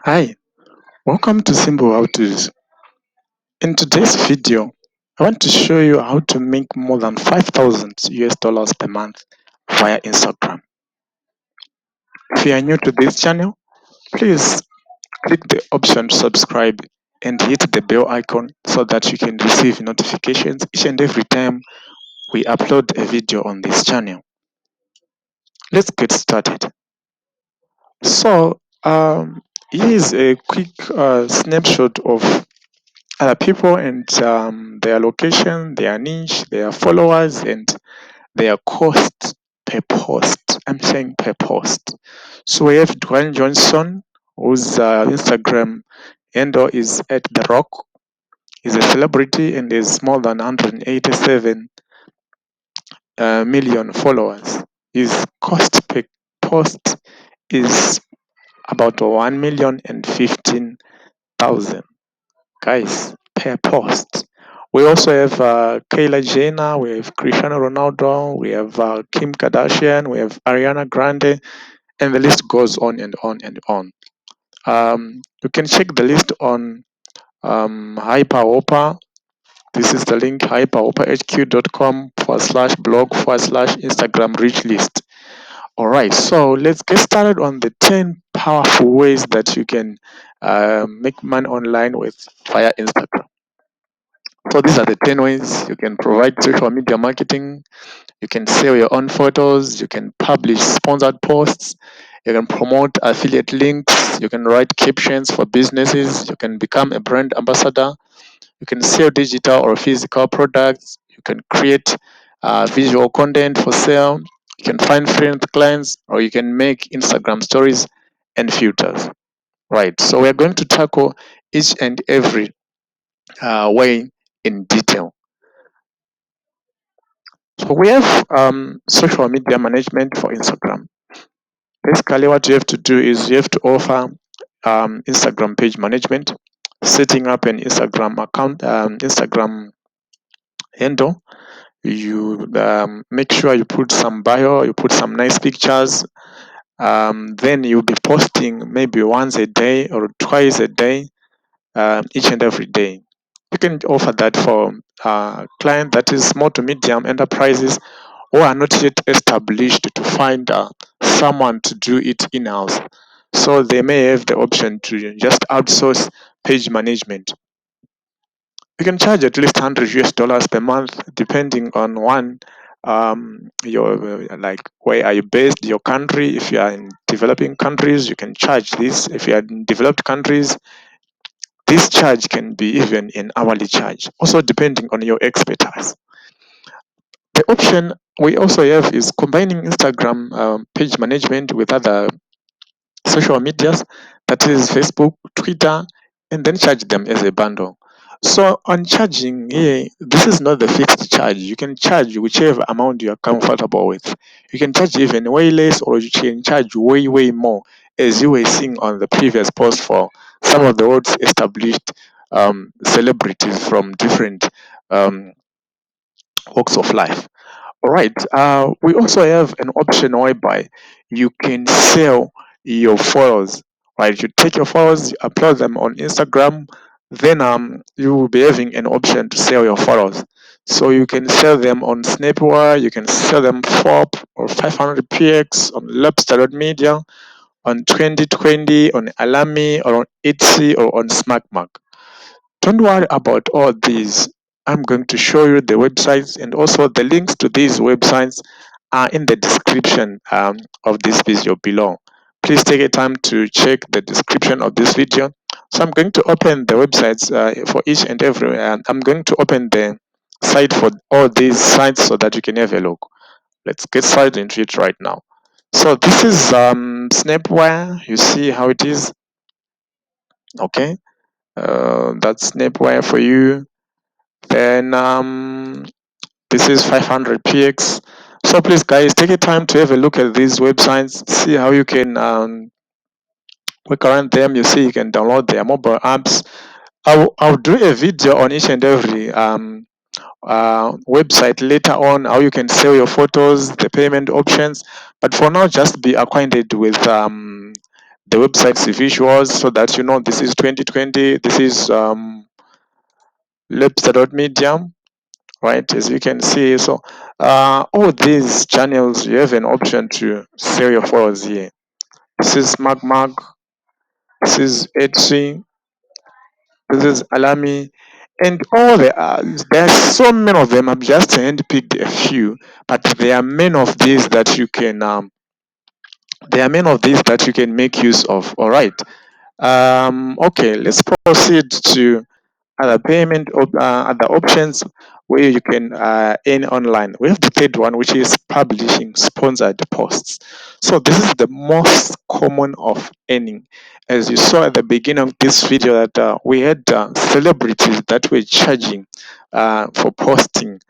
Hi, welcome to Simple How To's. In today's video, I want to show you how to make more than 5,000 US dollars per month via Instagram. If you are new to this channel, please click the option to subscribe and hit the bell icon so that you can receive notifications each and every time we upload a video on this channel. Let's get started. So, here is a quick snapshot of people and their location, their niche, their followers, and their cost per post. I'm saying per post. So we have Dwayne Johnson, whose Instagram handle is at The Rock. He's a celebrity and is more than 187 million followers. His cost per post is about 1,015,000. Guys, per post. We also have Kayla Jenner, we have Cristiano Ronaldo, we have Kim Kardashian, we have Ariana Grande, and the list goes on and on and on. You can check the list on Hyperopa. This is the link hyperoperhq.com/blog/Instagram rich list. All right, so let's get started on the 10 powerful ways that you can make money online with via Instagram. So these are the 10 ways you can provide social media marketing. You can sell your own photos. You can publish sponsored posts. You can promote affiliate links. You can write captions for businesses. You can become a brand ambassador. You can sell digital or physical products. You can create visual content for sale. You can find freelance clients, or you can make Instagram stories and filters. Right. So we're going to tackle each and every way in detail. So we have social media management for Instagram. Basically, what you have to do is you have to offer Instagram page management, setting up an Instagram account, Instagram handle. You make sure you put some bio, you put some nice pictures. Then you'll be posting maybe once a day or twice a day, each and every day. You can offer that for client that is small to medium enterprises who are not yet established to find someone to do it in-house. So they may have the option to just outsource page management. You can charge at least 100 US dollars per month, depending on your like where are you based, your country. If you are in developing countries, you can charge this. If you are in developed countries, this charge can be even an hourly charge, also depending on your expertise. The option we also have is combining Instagram page management with other social medias, that is Facebook, Twitter, and then charge them as a bundle. So on charging here, this is not the fixed charge. You can charge whichever amount you are comfortable with. You can charge even way less, or you can charge way more, as you were seeing on the previous post for some of the world's established celebrities from different um, walks of life. All right. We also have an option whereby you can sell your photos. Right. You take your photos, you upload them on Instagram, then you will be having an option to sell your photos. So you can sell them on Snapwire, you can sell them FOP or 500px on Lobster.media, on 2020, on Alami, or on Etsy, or on SmartMark. Don't worry about all these. I'm going to show you the websites, and also the links to these websites are in the description of this video below. Please take a time to check the description of this video. So I'm going to open the websites for each and every. I'm going to open the site for all these sites so that you can have a look. Let's get started into it right now. So this is Snapwire. You see how it is. Okay, that's Snapwire for you. Then this is 500px. So please guys, take a time to have a look at these websites, see how you can work around them. You see you can download their mobile apps. I'll do a video on each and every website later on, how you can sell your photos, the payment options. But for now, just be acquainted with the website's visuals so that you know this is 2020, this is Medium, right? As you can see, so all these channels, you have an option to sell your followers here. This is MagMag, this is Etsy, this is Alami, and all there are so many of them. I've just handpicked a few, but there are many of these that you can make use of. All right. Okay, let's proceed to other options where you can earn online. We have the third one, which is publishing sponsored posts. So this is the most common of earning. As you saw at the beginning of this video, that we had celebrities that were charging for posting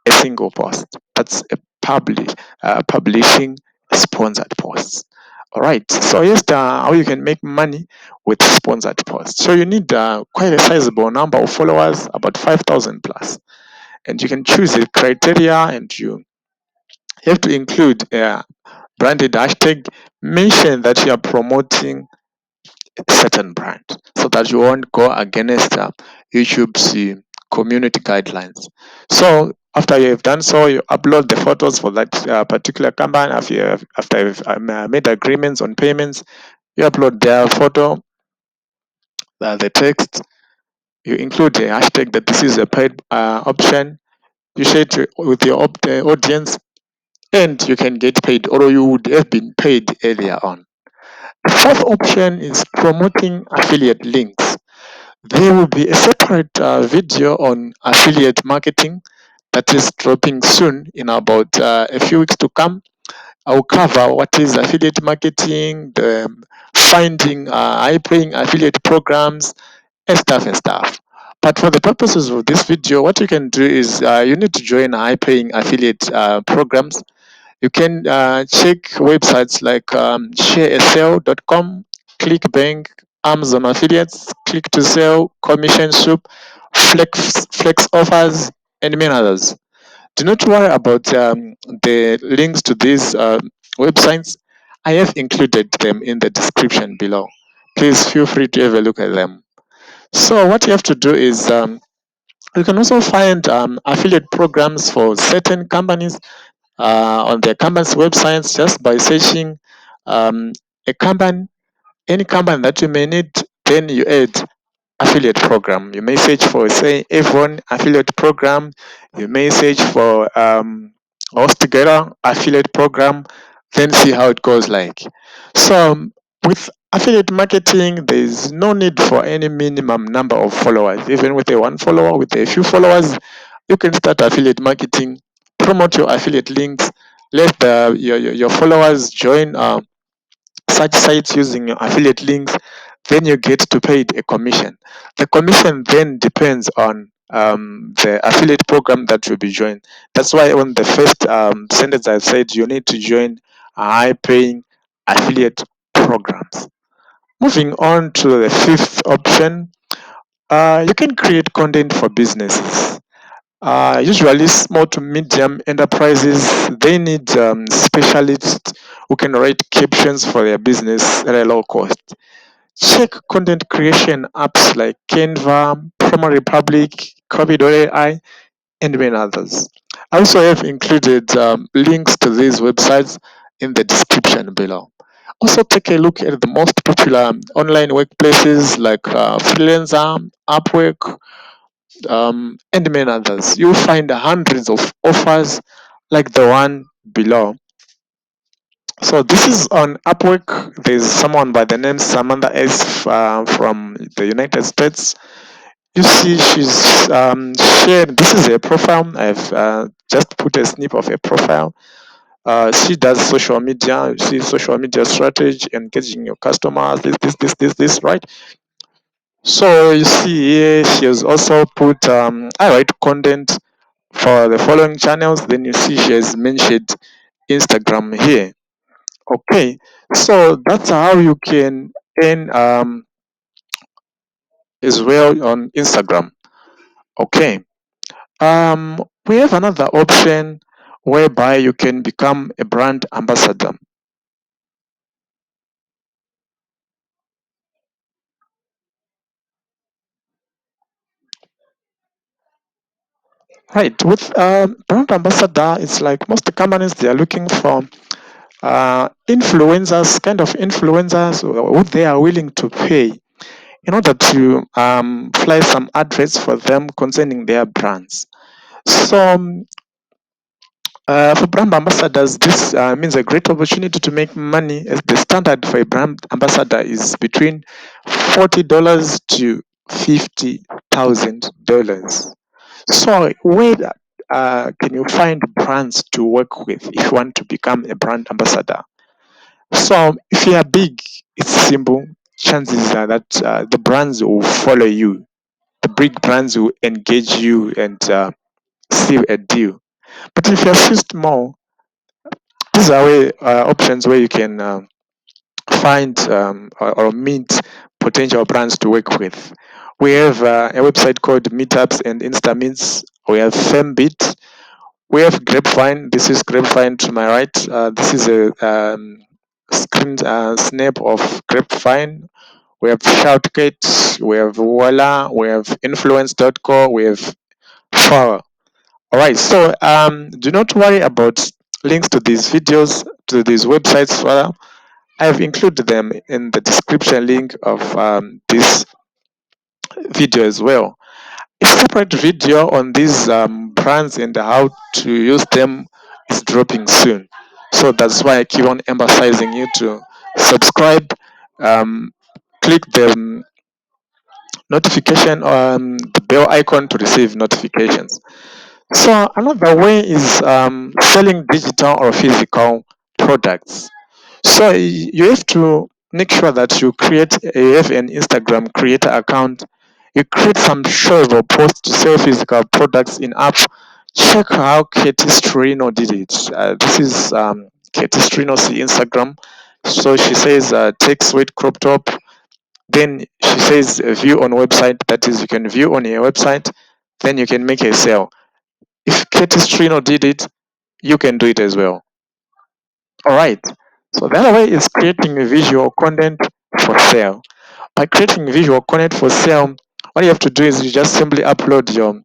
a single post. That's a publishing sponsored posts. All right. So here's how you can make money with sponsored posts. So you need quite a sizable number of followers, about 5,000 plus, and you can choose a criteria, and you have to include a branded hashtag. Mention that you are promoting certain brand so that you won't go against YouTube's community guidelines. So after you have done so, you upload the photos for that particular company. After you've made agreements on payments, you upload their photo, the text. You include the hashtag that this is a paid option. You share it with your audience, and you can get paid, or you would have been paid earlier on. The fourth option is promoting affiliate links. There will be a separate video on affiliate marketing that is dropping soon in about a few weeks to come. I'll cover what is affiliate marketing, the finding high-paying affiliate programs, and stuff. But for the purposes of this video, what you can do is you need to join high-paying affiliate programs. You can check websites like shareasale.com, ClickBank, Amazon Affiliates, Click to Sell, Commission Soup, Flex Offers, and many others. Do not worry about the links to these websites. I have included them in the description below. Please feel free to have a look at them. So what you have to do is you can also find affiliate programs for certain companies on their company's websites just by searching um, a company, any company that you may need, then you add affiliate program. You may search for, say, F1 affiliate program. You may search for HostGator affiliate program, then see how it goes like. So with affiliate marketing, there is no need for any minimum number of followers. Even with a one follower, with a few followers, you can start affiliate marketing, promote your affiliate links, let your followers join such sites using your affiliate links, then you get to pay a commission. The commission then depends on the affiliate program that will be joined. That's why on the first sentence I said you need to join high paying affiliate programs. Moving on to the fifth option, you can create content for businesses. Usually small to medium enterprises, they need specialists who can write captions for their business at a low cost. Check content creation apps like Canva, Promo Republic, Copy.ai, and many others. I also have included links to these websites in the description below. Also, take a look at the most popular online workplaces like Freelancer, Upwork, and many others. You'll find hundreds of offers like the one below. So this is on Upwork. There's someone by the name Samantha S from the United States. You see, she's shared. This is a profile. I've just put a snip of a profile. She does social media. She social media strategy, engaging your customers. This, right? So you see here, she has also put. I write content for the following channels. Then you see she has mentioned Instagram here. Okay, so that's how you can earn as well on Instagram. Okay, we have another option whereby you can become a brand ambassador. Right. With brand ambassador, it's like most companies they are looking for influencers, kind of influencers who they are willing to pay in order to fly some adverts for them concerning their brands. So for brand ambassadors, this means a great opportunity to make money. As the standard for a brand ambassador is between $40 to $50,000. So where can you find brands to work with if you want to become a brand ambassador? So if you are big, it's simple. Chances are that the brands will follow you. The big brands will engage you and seal a deal. But if you're still small, these are options where you can find or meet potential brands to work with. We have a website called Meetups and InstaMeets. We have FemBit. We have Grapevine. This is Grapevine to my right. This is a screen snap of Grapevine. We have Shoutgate. We have Voila. We have Influence.co. We have Far. All right. So do not worry about links to these videos, to these websites. Rather, I've included them in the description link of this video as well. A separate video on these brands and how to use them is dropping soon. So that's why I keep on emphasizing you to subscribe, um, click the notification on the bell icon to receive notifications. So another way is selling digital or physical products. So you have to make sure that you have an Instagram creator account. You create some shareable posts to sell physical products in app. Check how Katie Strino did it. This is Katie Strino's Instagram. So she says take sweet crop top. Then she says view on website. That is, you can view on your website. Then you can make a sale. If Katie Strino did it, you can do it as well. All right. So the other way is creating visual content for sale. By creating visual content for sale, what you have to do is you just simply upload your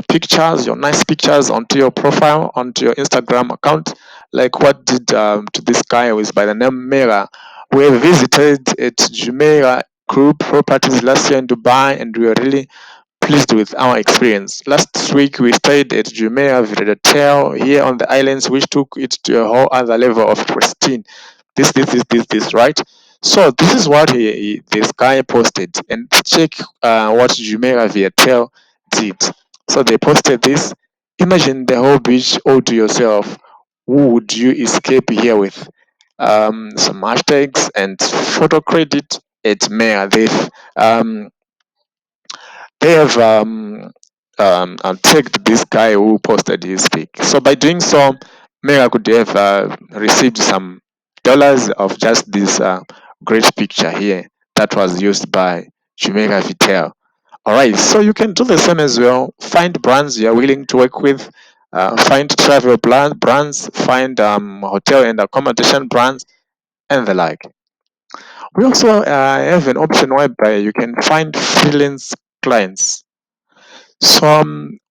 pictures, your nice pictures onto your profile, onto your Instagram account, like what did to this guy who is by the name Mera. We visited at Jumeirah Group Properties last year in Dubai, and we were really pleased with our experience. Last week we stayed at Jumeirah Hotel here on the islands, which took it to a whole other level of pristine. This, right? So this is what this guy posted, and check what Jumeirah Hotel did. So they posted this. Imagine the whole beach all to yourself. Who would you escape here with? Some hashtags and photo credit at Mayor. They have tagged this guy who posted his pic. So by doing so, Mega could have received some dollars of just this great picture here that was used by Jamaica Vitel. All right, so you can do the same as well. Find brands you're willing to work with. Find travel brands, find hotel and accommodation brands, and the like. We also have an option whereby you can find freelance clients. So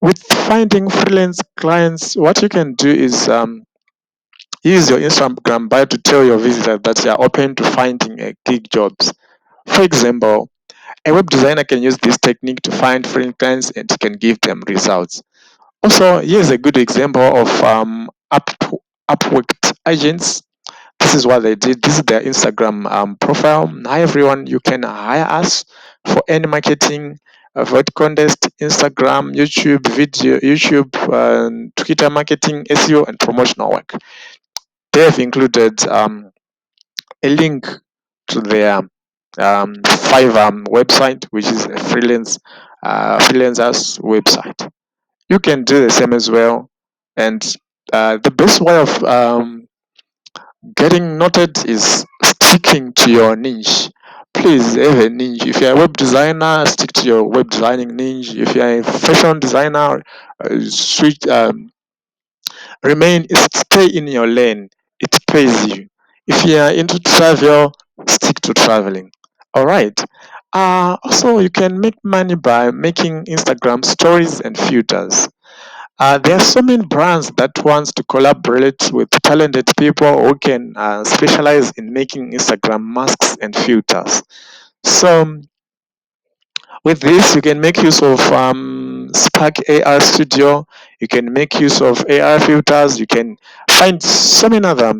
with finding freelance clients, what you can do is use your Instagram bio to tell your visitors that you are open to finding gig jobs. For example, a web designer can use this technique to find freelance clients and can give them results. Also, here's a good example of Upwork agents. This is what they did. This is their Instagram profile. Hi everyone, you can hire us for any marketing, avoid contest, Instagram, YouTube video, YouTube, Twitter marketing, SEO, and promotional work. They have included a link to their Fiverr website, which is a freelancers website. You can do the same as well, and the best way of getting noted is sticking to your niche. Please have a niche. If you're a web designer, stick to your web designing niche. If you're a fashion designer, switch, stay in your lane. It pays you. If you are into travel, stick to traveling. All right. Also, you can make money by making Instagram stories and filters. There are so many brands that wants to collaborate with talented people who can specialize in making Instagram masks and filters. So with this, you can make use of Spark AI Studio. You can make use of AI filters. You can find so many other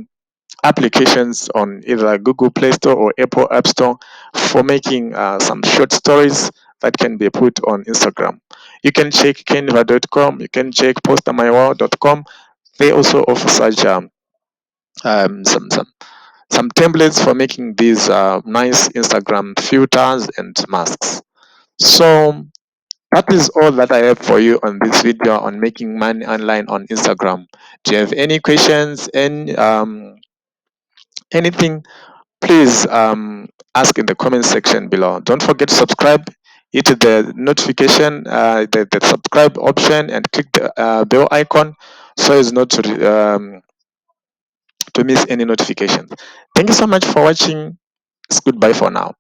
applications on either Google Play Store or Apple App Store for making some short stories that can be put on Instagram. You can check canva.com. You can check postermyworld.com. They also offer such um, some some some templates for making these nice Instagram filters and masks. So that is all that I have for you on this video on making money online on Instagram. Do you have any questions, anything? Please ask in the comment section below. Don't forget to subscribe, hit the notification, the subscribe option, and click the bell icon so as not to miss any notifications. Thank you so much for watching. It's goodbye for now.